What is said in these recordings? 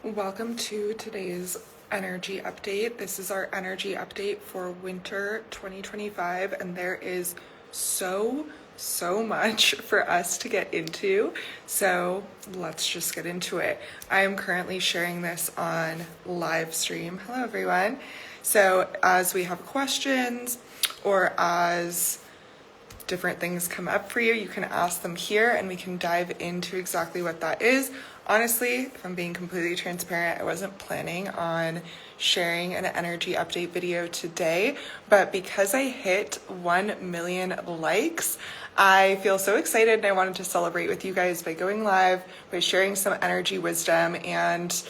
Welcome to today's energy update. This is our energy update for winter 2025, and there is so much for us to get into. So let's just get into it. I am currently sharing this on live stream. Hello, everyone. So as we have questions or as different things come up for you, you can ask them here and we can dive into exactly what that is. Honestly, if I'm being completely transparent, I wasn't planning on sharing an energy update video today, but because I hit 1 million likes, I feel so excited and I wanted to celebrate with you guys by going live, by sharing some energy wisdom, and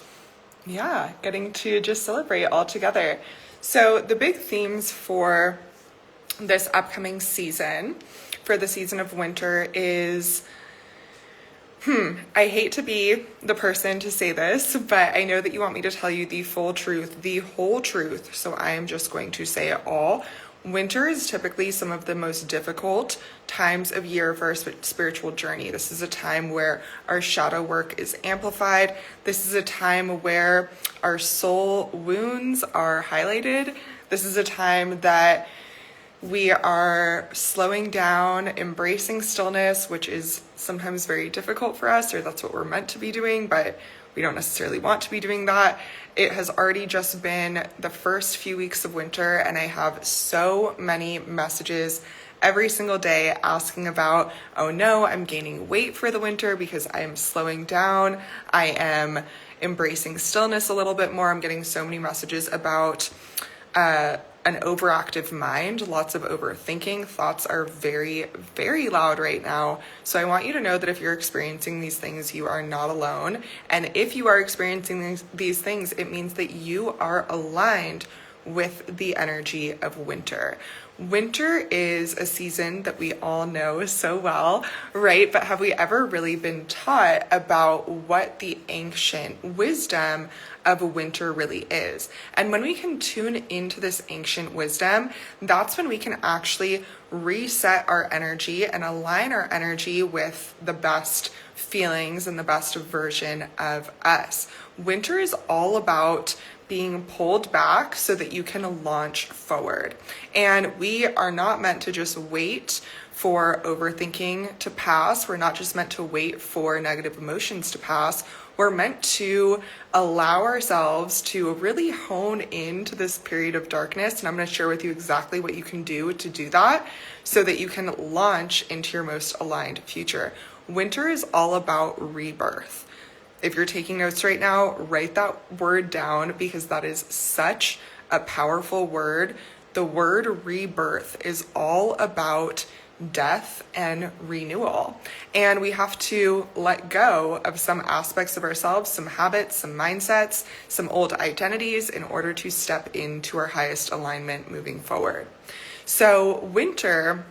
yeah, getting to just celebrate all together. So the big themes for this upcoming season, for the season of winter, is I hate to be the person to say this, but I know that you want me to tell you the full truth, the whole truth, so I am just going to say it all. Winter is typically some of the most difficult times of year for our spiritual journey. This is a time where our shadow work is amplified. This is a time where our soul wounds are highlighted. This is a time that we are slowing down, embracing stillness, which is sometimes very difficult for us, or that's what we're meant to be doing, but we don't necessarily want to be doing that. It has already just been the first few weeks of winter, and I have so many messages every single day asking about, oh no, I'm gaining weight for the winter because I am slowing down. I am embracing stillness a little bit more. I'm getting so many messages about an overactive mind, lots of overthinking. Thoughts are very, very loud right now. So I want you to know that if you're experiencing these things, you are not alone. And if you are experiencing these things, it means that you are aligned with the energy of winter. Winter is a season that we all know so well, right? But have we ever really been taught about what the ancient wisdom of winter really is? And when we can tune into this ancient wisdom, that's when we can actually reset our energy and align our energy with the best feelings and the best version of us. Winter is all about being pulled back so that you can launch forward. And we are not meant to just wait for overthinking to pass. We're not just meant to wait for negative emotions to pass. We're meant to allow ourselves to really hone into this period of darkness. And I'm going to share with you exactly what you can do to do that so that you can launch into your most aligned future. Winter is all about rebirth. If you're taking notes right now, write that word down because that is such a powerful word. The word rebirth is all about death and renewal. And we have to let go of some aspects of ourselves, some habits, some mindsets, some old identities in order to step into our highest alignment moving forward. So winter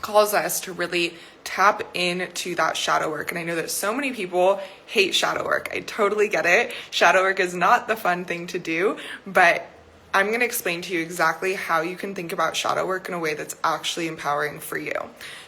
calls us to really tap into that shadow work. And I know that so many people hate shadow work. I totally get it. Shadow work is not the fun thing to do, but I'm going to explain to you exactly how you can think about shadow work in a way that's actually empowering for you.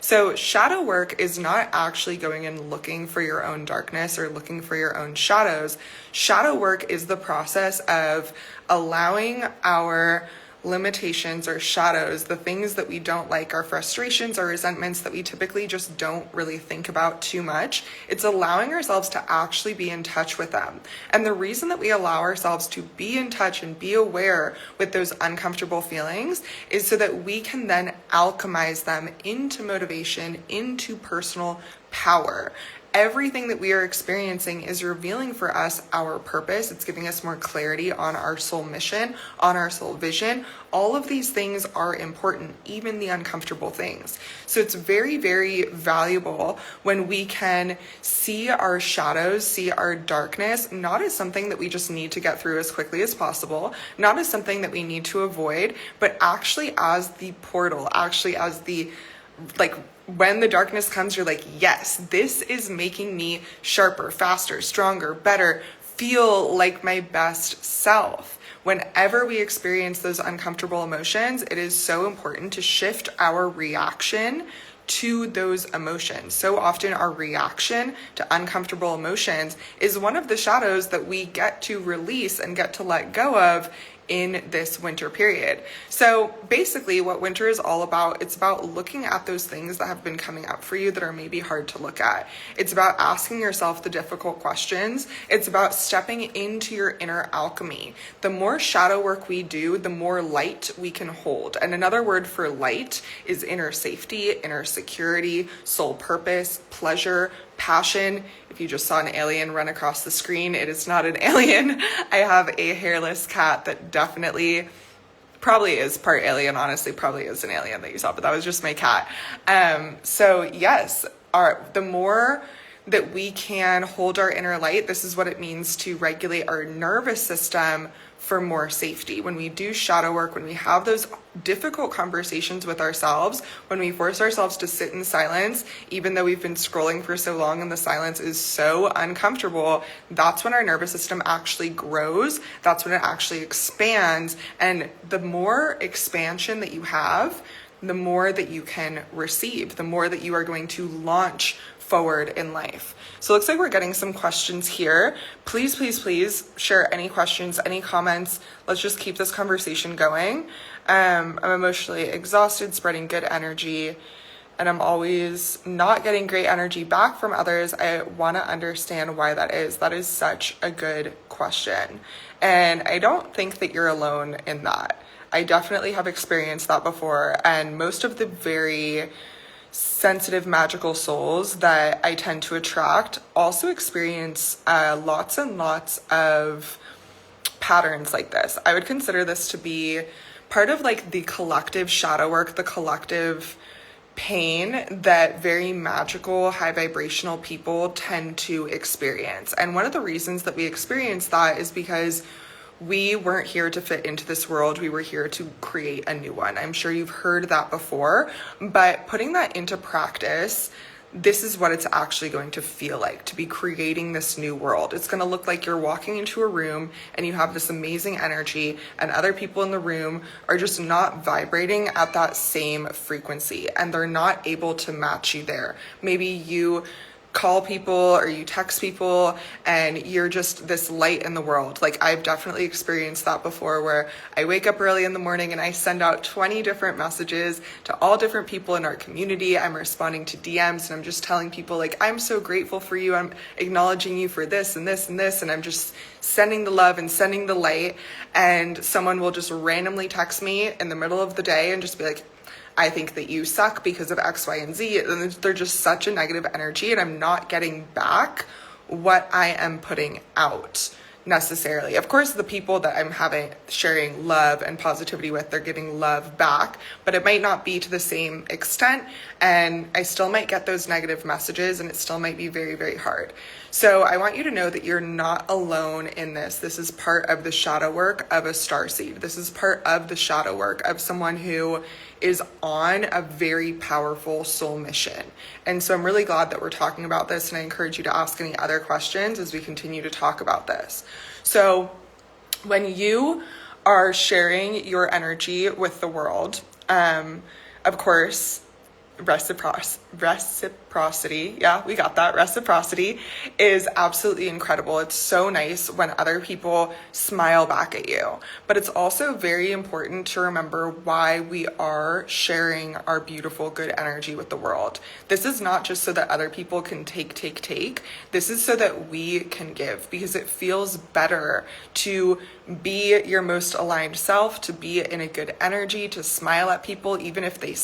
So shadow work is not actually going and looking for your own darkness or looking for your own shadows. Shadow work is the process of allowing our limitations or shadows, the things that we don't like, our frustrations or resentments that we typically just don't really think about too much. It's allowing ourselves to actually be in touch with them. And the reason that we allow ourselves to be in touch and be aware with those uncomfortable feelings is so that we can then alchemize them into motivation, into personal power. Everything that we are experiencing is revealing for us our purpose. It's giving us more clarity on our soul mission, on our soul vision. All of these things are important, even the uncomfortable things. So it's very, very valuable when we can see our shadows, see our darkness, not as something that we just need to get through as quickly as possible, not as something that we need to avoid, but actually as the portal, actually as the when the darkness comes, you're like, yes, this is making me sharper, faster, stronger, better, feel like my best self. Whenever we experience those uncomfortable emotions, it is so important to shift our reaction to those emotions. So often our reaction to uncomfortable emotions is one of the shadows that we get to release and get to let go of in this winter period. So basically what winter is all about, it's about looking at those things that have been coming up for you that are maybe hard to look at. It's about asking yourself the difficult questions. It's about stepping into your inner alchemy. The more shadow work we do, the more light we can hold. And another word for light is inner safety, inner security, soul purpose, pleasure, passion. If you just saw an alien run across the screen, it is not an alien. I have a hairless cat that definitely probably is part alien, honestly, probably is an alien that you saw, but that was just my cat. So yes, the more that we can hold our inner light, this is what it means to regulate our nervous system for more safety. When we do shadow work, when we have those difficult conversations with ourselves, when we force ourselves to sit in silence, even though we've been scrolling for so long and the silence is so uncomfortable, that's when our nervous system actually grows. That's when it actually expands. And the more expansion that you have, the more that you can receive, the more that you are going to launch forward in life. So it looks like we're getting some questions here. Please, please, please share any questions, any comments. Let's just keep this conversation going. I'm emotionally exhausted, spreading good energy, and I'm always not getting great energy back from others. I want to understand why that is. That is such a good question. And I don't think that you're alone in that. I definitely have experienced that before. And most of the very sensitive, magical souls that I tend to attract also experience lots and lots of patterns like this. I would consider this to be part of like the collective shadow work, the collective pain that very magical, high vibrational people tend to experience. And one of the reasons that we experience that is because we weren't here to fit into this world. We were here to create a new one. I'm sure you've heard that before, but putting that into practice, this is what it's actually going to feel like to be creating this new world. It's going to look like you're walking into a room and you have this amazing energy and other people in the room are just not vibrating at that same frequency and they're not able to match you there. Maybe you call people or you text people and you're just this light in the world. Like I've definitely experienced that before where I wake up early in the morning and I send out 20 different messages to all different people in our community. I'm responding to DMs and I'm just telling people like, I'm so grateful for you. I'm acknowledging you for this and this and this. And I'm just sending the love and sending the light. And someone will just randomly text me in the middle of the day and just be like, I think that you suck because of X, Y, and Z. And they're just such a negative energy and I'm not getting back what I am putting out necessarily. Of course, the people that I'm sharing love and positivity with, they're getting love back, but it might not be to the same extent. And I still might get those negative messages and it still might be very, very hard. So I want you to know that you're not alone in this. This is part of the shadow work of a starseed. This is part of the shadow work of someone who is on a very powerful soul mission. And so I'm really glad that we're talking about this, and I encourage you to ask any other questions as we continue to talk about this. So when you are sharing your energy with the world, of course, reciprocity, yeah, we got that. Reciprocity is absolutely incredible. It's so nice when other people smile back at you, but it's also very important to remember why we are sharing our beautiful, good energy with the world. This is not just so that other people can take. This is so that we can give, because it feels better to be your most aligned self, to be in a good energy, to smile at people, even if they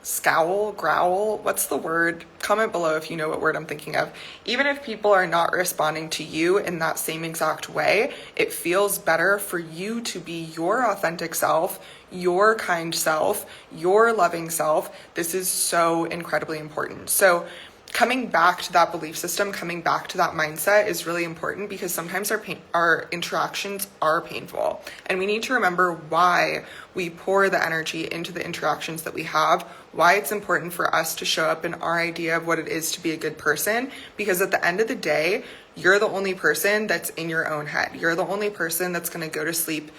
scowl, growl, what's the word? Comment below if you know what word I'm thinking of. Even if people are not responding to you in that same exact way, it feels better for you to be your authentic self, your kind self, your loving self. This is so incredibly important. So coming back to that belief system, coming back to that mindset is really important, because sometimes our interactions are painful, and we need to remember why we pour the energy into the interactions that we have, why it's important for us to show up in our idea of what it is to be a good person, because at the end of the day, you're the only person that's in your own head. You're the only person that's going to go to sleep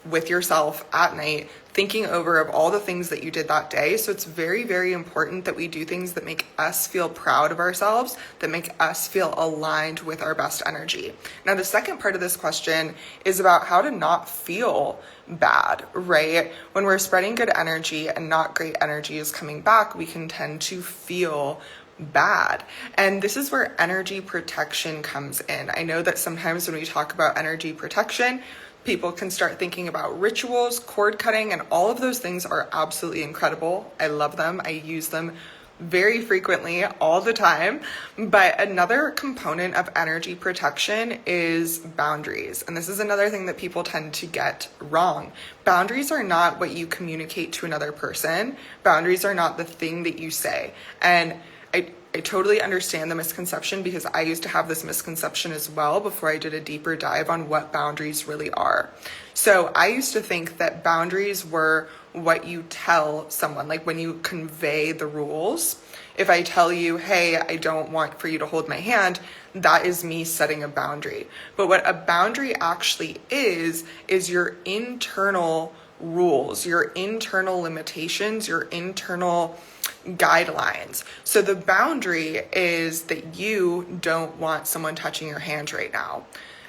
with yourself at night thinking over of all the things that you did that day. So it's very, very important that we do things that make us feel proud of ourselves, that make us feel aligned with our best energy. Now, the second part of this question is about how to not feel bad, right? When we're spreading good energy and not great energy is coming back, we can tend to feel bad. And this is where energy protection comes in. I know that sometimes when we talk about energy protection, people can start thinking about rituals, cord cutting, and all of those things are absolutely incredible. I love them. I use them very frequently, all the time. But another component of energy protection is boundaries. And this is another thing that people tend to get wrong. Boundaries are not what you communicate to another person. Boundaries are not the thing that you say. And I totally understand the misconception, because I used to have this misconception as well before I did a deeper dive on what boundaries really are. So I used to think that boundaries were what you tell someone, like when you convey the rules. If I tell you, hey, I don't want for you to hold my hand, that is me setting a boundary. But what a boundary actually is your internal rules, your internal limitations, your internal guidelines. So the boundary is that you don't want someone touching your hand right now.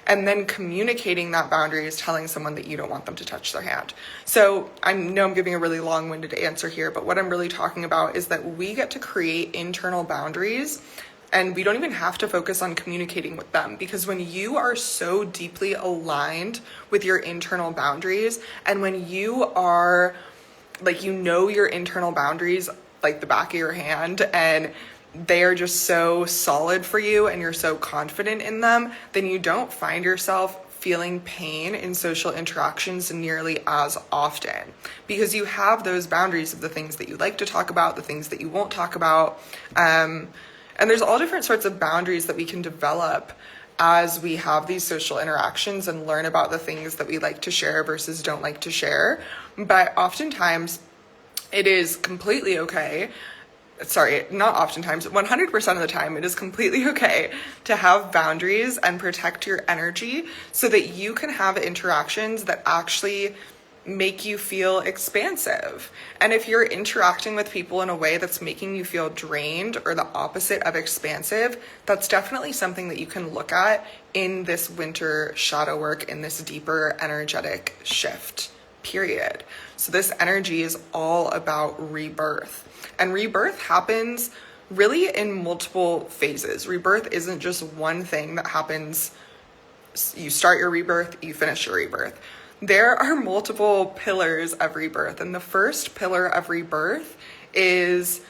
And then communicating that boundary is telling someone that you don't want them to touch their hand. So I know I'm giving a really long-winded answer here, but what I'm really talking about is that we get to create internal boundaries, and we don't even have to focus on communicating with them, because when you are so deeply aligned with your internal boundaries, and when you are like, you know, your internal boundaries like the back of your hand, and they are just so solid for you and you're so confident in them, then you don't find yourself feeling pain in social interactions nearly as often, because you have those boundaries of the things that you like to talk about, the things that you won't talk about. And there's all different sorts of boundaries that we can develop as we have these social interactions and learn about the things that we like to share versus don't like to share. But oftentimes it is completely okay. Sorry, not oftentimes, 100% of the time, it is completely okay to have boundaries and protect your energy so that you can have interactions that actually make you feel expansive. And if you're interacting with people in a way that's making you feel drained or the opposite of expansive, that's definitely something that you can look at in this winter shadow work, in this deeper energetic shift period. So this energy is all about rebirth. And rebirth happens really in multiple phases. Rebirth isn't just one thing that happens. You start your rebirth, you finish your rebirth. There are multiple pillars of rebirth. And the first pillar of rebirth is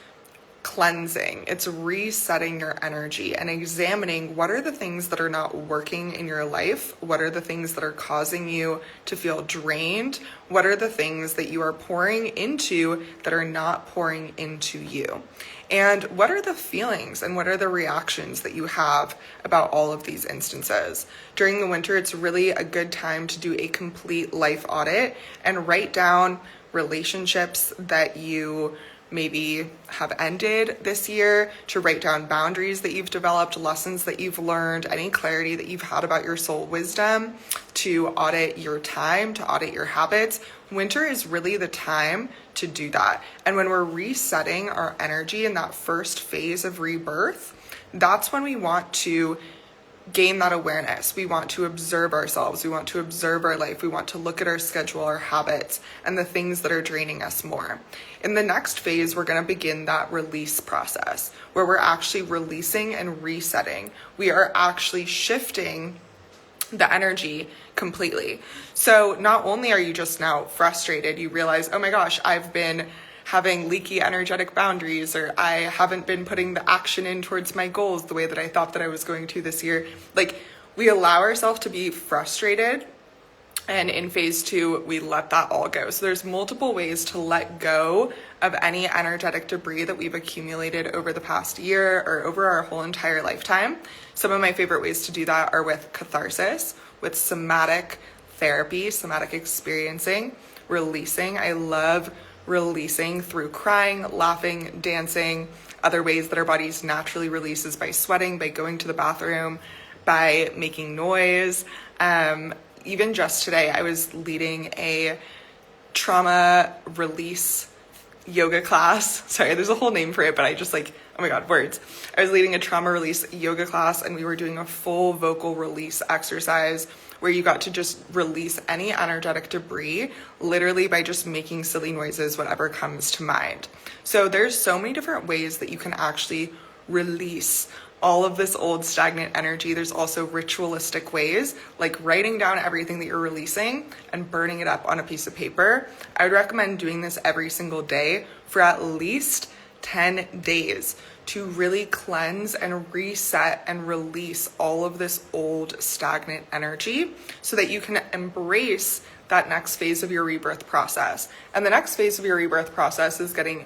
cleansing. It's resetting your energy and examining what are the things that are not working in your life, what are the things that are causing you to feel drained, what are the things that you are pouring into that are not pouring into you, and what are the feelings and what are the reactions that you have about all of these instances. During the winter, it's really a good time to do a complete life audit and write down relationships that you maybe have ended this year, to write down boundaries that you've developed, lessons that you've learned, any clarity that you've had about your soul wisdom, to audit your time, to audit your habits. Winter is really the time to do that. And when we're resetting our energy in that first phase of rebirth, that's when we want to gain that awareness. We want to observe ourselves. We want to observe our life. We want to look at our schedule, our habits, and the things that are draining us more. In the next phase, we're going to begin that release process where we're actually releasing and resetting. We are actually shifting the energy completely. So not only are you just now frustrated, you realize, oh my gosh, I've been having leaky energetic boundaries, or I haven't been putting the action in towards my goals the way that I thought that I was going to this year. Like, we allow ourselves to be frustrated, and in phase 2, we let that all go. So there's multiple ways to let go of any energetic debris that we've accumulated over the past year or over our whole entire lifetime. Some of my favorite ways to do that are with catharsis, with somatic therapy, somatic experiencing, releasing. I love releasing through crying, laughing, dancing. Other ways that our bodies naturally releases by sweating, by going to the bathroom, by making noise. Even just today, I was leading a trauma release yoga class. Sorry, there's a whole name for it, but I just like, oh my God, words. I was leading a trauma release yoga class, and we were doing a full vocal release exercise where you got to just release any energetic debris, literally by just making silly noises, whatever comes to mind. So there's so many different ways that you can actually release all of this old stagnant energy. There's also ritualistic ways, like writing down everything that you're releasing and burning it up on a piece of paper. I would recommend doing this every single day for at least 10 days to really cleanse and reset and release all of this old stagnant energy so that you can embrace that next phase of your rebirth process. And the next phase of your rebirth process is getting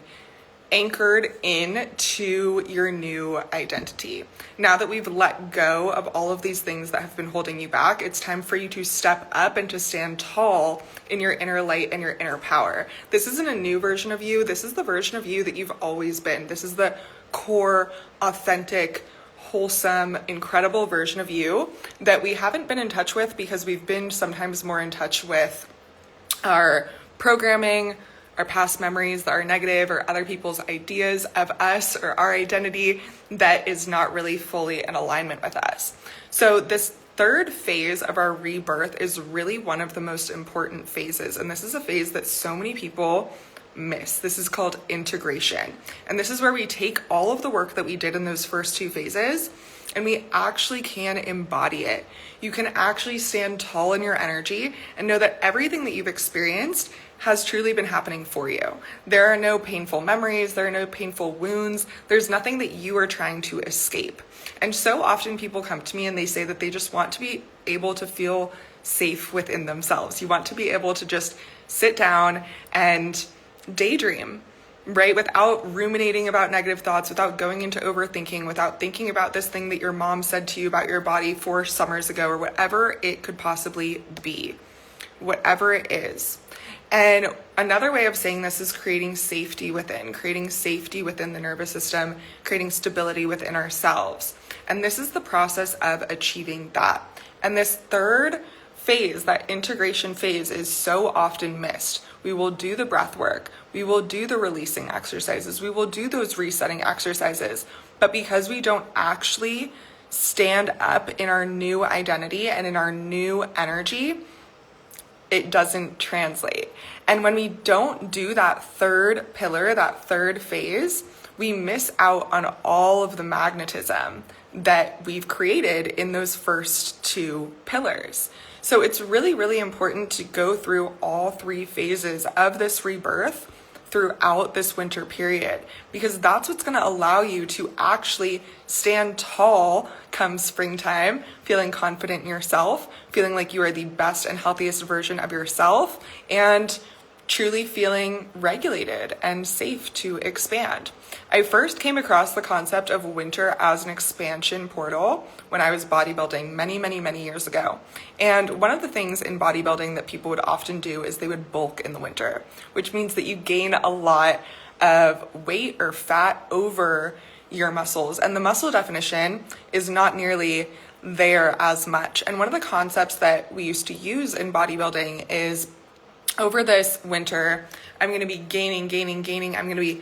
anchored into your new identity. Now that we've let go of all of these things that have been holding you back, it's time for you to step up and to stand tall in your inner light and your inner power. This isn't a new version of you. This is the version of you that you've always been. This is the core, authentic, wholesome, incredible version of you that we haven't been in touch with because we've been sometimes more in touch with our programming, our past memories that are negative, or other people's ideas of us or our identity that is not really fully in alignment with us. So this third phase of our rebirth is really one of the most important phases. And this is a phase that so many people miss. This is called integration. And this is where we take all of the work that we did in those first two phases and we actually can embody it. You can actually stand tall in your energy and know that everything that you've experienced has truly been happening for you. There are no painful memories, there are no painful wounds, there's nothing that you are trying to escape. And so often people come to me and they say that they just want to be able to feel safe within themselves. You want to be able to just sit down and daydream, right? Without ruminating about negative thoughts, without going into overthinking, without thinking about this thing that your mom said to you about your body 4 summers ago, or whatever it could possibly be, whatever it is. And another way of saying this is creating safety within the nervous system, creating stability within ourselves. And this is the process of achieving that. And this third phase, that integration phase, is so often missed. We will do the breath work, we will do the releasing exercises, we will do those resetting exercises. But because we don't actually stand up in our new identity and in our new energy, it doesn't translate. And when we don't do that third pillar, that third phase, we miss out on all of the magnetism that we've created in those first 2 pillars. So it's really, really important to go through all 3 phases of this rebirth throughout this winter period, because that's what's going to allow you to actually stand tall come springtime, feeling confident in yourself, feeling like you are the best and healthiest version of yourself, and truly feeling regulated and safe to expand. I first came across the concept of winter as an expansion portal when I was bodybuilding many years ago. And one of the things in bodybuilding that people would often do is they would bulk in the winter, which means that you gain a lot of weight or fat over your muscles. And the muscle definition is not nearly there as much. And one of the concepts that we used to use in bodybuilding is, over this winter, I'm going to be gaining. I'm going to be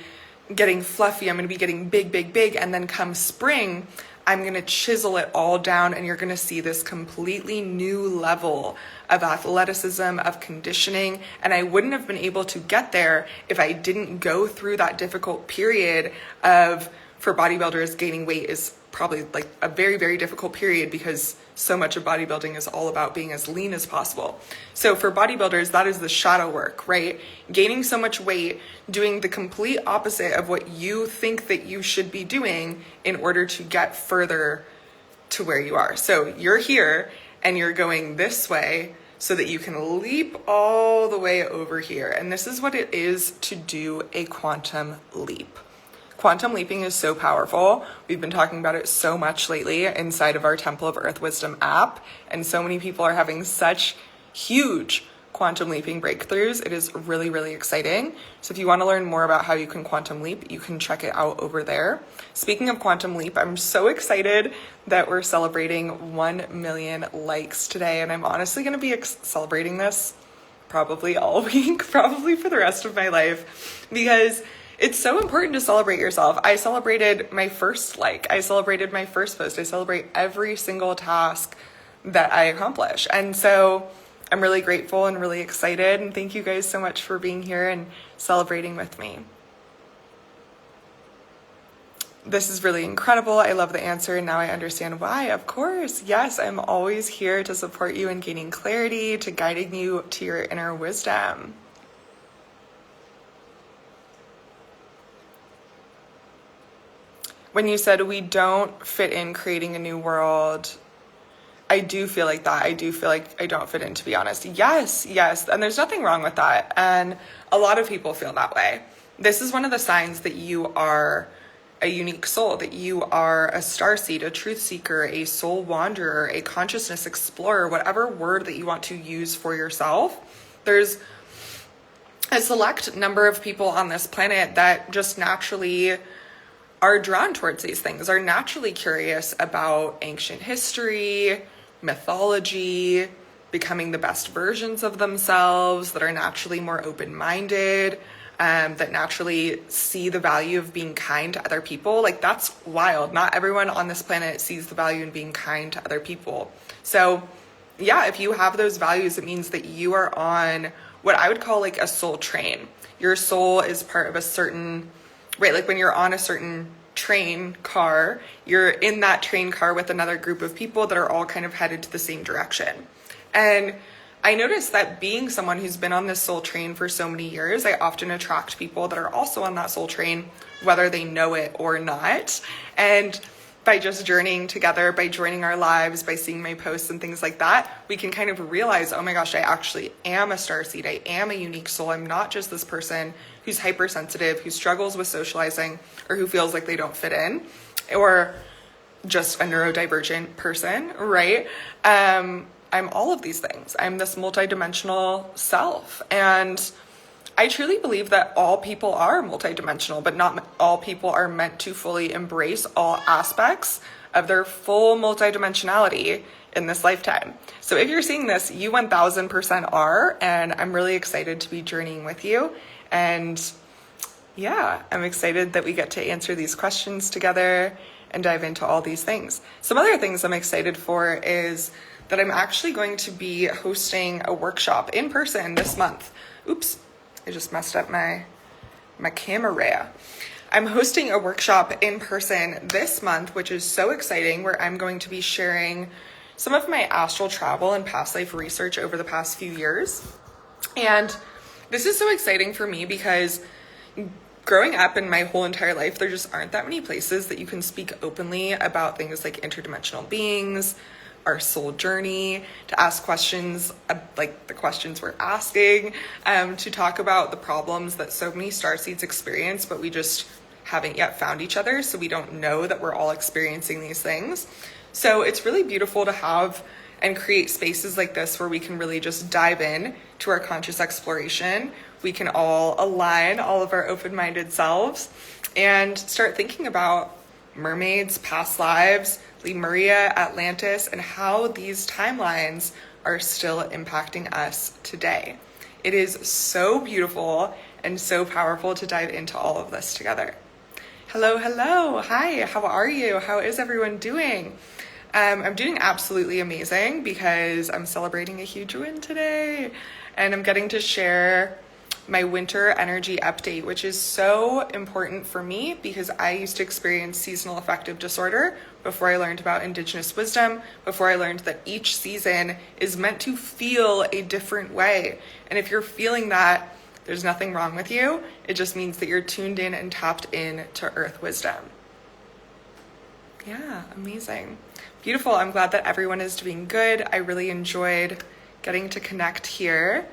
getting fluffy. I'm going to be getting big. And then come spring, I'm going to chisel it all down, and you're going to see this completely new level of athleticism, of conditioning. And I wouldn't have been able to get there if I didn't go through that difficult period of, for bodybuilders, gaining weight is probably like a very difficult period because so much of bodybuilding is all about being as lean as possible. So for bodybuilders, that is the shadow work, right? Gaining so much weight, doing the complete opposite of what you think that you should be doing in order to get further to where you are. So you're here and you're going this way so that you can leap all the way over here. And this is what it is to do a quantum leap. Quantum leaping is so powerful. We've been talking about it so much lately inside of our Temple of Earth Wisdom app, and so many people are having such huge quantum leaping breakthroughs. It is really exciting. So if you want to learn more about how you can quantum leap, you can check it out over there. Speaking of quantum leap, I'm so excited that we're celebrating 1 million likes today, and I'm honestly going to be celebrating this probably all week, probably for the rest of my life, because it's so important to celebrate yourself. I celebrated my first like, I celebrated my first post. I celebrate every single task that I accomplish. And so I'm really grateful and really excited. And thank you guys so much for being here and celebrating with me. This is really incredible. I love the answer, and now I understand why. Of course, yes, I'm always here to support you in gaining clarity, to guiding you to your inner wisdom. When you said we don't fit in creating a new world, I do feel like that. I do feel like I don't fit in, to be honest. Yes. And there's nothing wrong with that. And a lot of people feel that way. This is one of the signs that you are a unique soul, that you are a starseed, a truth seeker, a soul wanderer, a consciousness explorer, whatever word that you want to use for yourself. There's a select number of people on this planet that just naturally are drawn towards these things, are naturally curious about ancient history, mythology, becoming the best versions of themselves, that are naturally more open-minded, that naturally see the value of being kind to other people. Like, that's wild. Not everyone on this planet sees the value in being kind to other people. So yeah, if you have those values, it means that you are on what I would call like a soul train. Your soul is part of a certain, right? Like when you're on a certain train car, you're in that train car with another group of people that are all kind of headed to the same direction. And I noticed that being someone who's been on this soul train for so many years, I often attract people that are also on that soul train, whether they know it or not. And by just journeying together, by joining our lives, by seeing my posts and things like that, we can kind of realize, oh my gosh, I actually am a starseed. I am a unique soul. I'm not just this person who's hypersensitive, who struggles with socializing, or who feels like they don't fit in, or just a neurodivergent person, right? I'm all of these things. I'm this multidimensional self. And I truly believe that all people are multidimensional, but not all people are meant to fully embrace all aspects of their full multidimensionality in this lifetime. So if you're seeing this, you 1000% are, and I'm really excited to be journeying with you. And yeah, I'm excited that we get to answer these questions together and dive into all these things. Some other things I'm excited for is that I'm actually going to be hosting a workshop in person this month. Oops, I just messed up my camera. I'm hosting a workshop in person this month, which is so exciting, where I'm going to be sharing some of my astral travel and past life research over the past few years. And this is so exciting for me because growing up in my whole entire life, there just aren't that many places that you can speak openly about things like interdimensional beings, our soul journey, to ask questions like the questions we're asking, to talk about the problems that so many starseeds experience, but we just haven't yet found each other, so we don't know that we're all experiencing these things. So it's really beautiful to have and create spaces like this where we can really just dive in to our conscious exploration. We can all align all of our open-minded selves and start thinking about mermaids, past lives, Lemuria, Atlantis, and how these timelines are still impacting us today. It is so beautiful and so powerful to dive into all of this together. Hello. Hi, how are you? How is everyone doing? I'm doing absolutely amazing because I'm celebrating a huge win today, and I'm getting to share my winter energy update, which is so important for me because I used to experience seasonal affective disorder before I learned about indigenous wisdom, before I learned that each season is meant to feel a different way. And if you're feeling that, there's nothing wrong with you. It just means that you're tuned in and tapped in to earth wisdom. Yeah, amazing. Beautiful. I'm glad that everyone is doing good. I really enjoyed getting to connect here.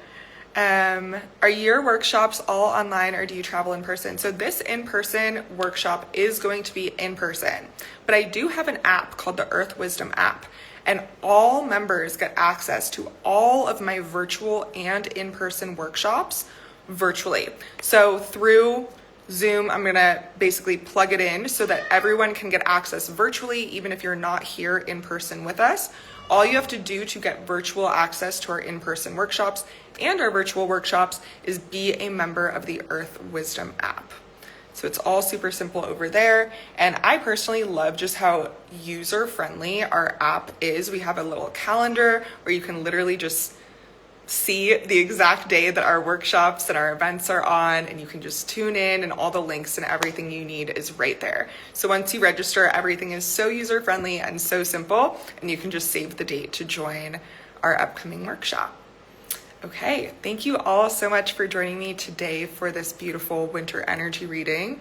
Are your workshops all online, or do you travel in person? So this in-person workshop is going to be in person, but I do have an app called the Earth Wisdom app, and all members get access to all of my virtual and in-person workshops virtually. So through Zoom, I'm gonna basically plug it in so that everyone can get access virtually, even if you're not here in person with us. All you have to do to get virtual access to our in-person workshops and our virtual workshops is be a member of the Earth Wisdom app. So it's all super simple over there. And I personally love just how user-friendly our app is. We have a little calendar where you can literally just see the exact day that our workshops and our events are on, and you can just tune in, and all the links and everything you need is right there. So once you register, everything is so user-friendly and so simple, and you can just save the date to join our upcoming workshop. Okay, thank you all so much for joining me today for this beautiful winter energy reading.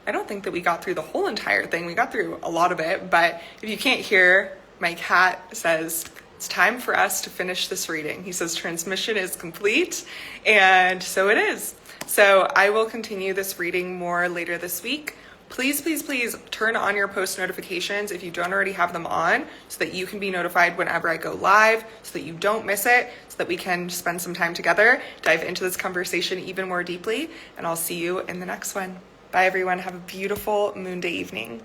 I don't think that we got through the whole entire thing. We got through a lot of it, but if you can't hear, my cat says, it's time for us to finish this reading. He says transmission is complete, and so it is. So I will continue this reading more later this week. Please, please, please turn on your post notifications if you don't already have them on so that you can be notified whenever I go live, so that you don't miss it, so that we can spend some time together, dive into this conversation even more deeply, and I'll see you in the next one. Bye, everyone. Have a beautiful Moon Day evening.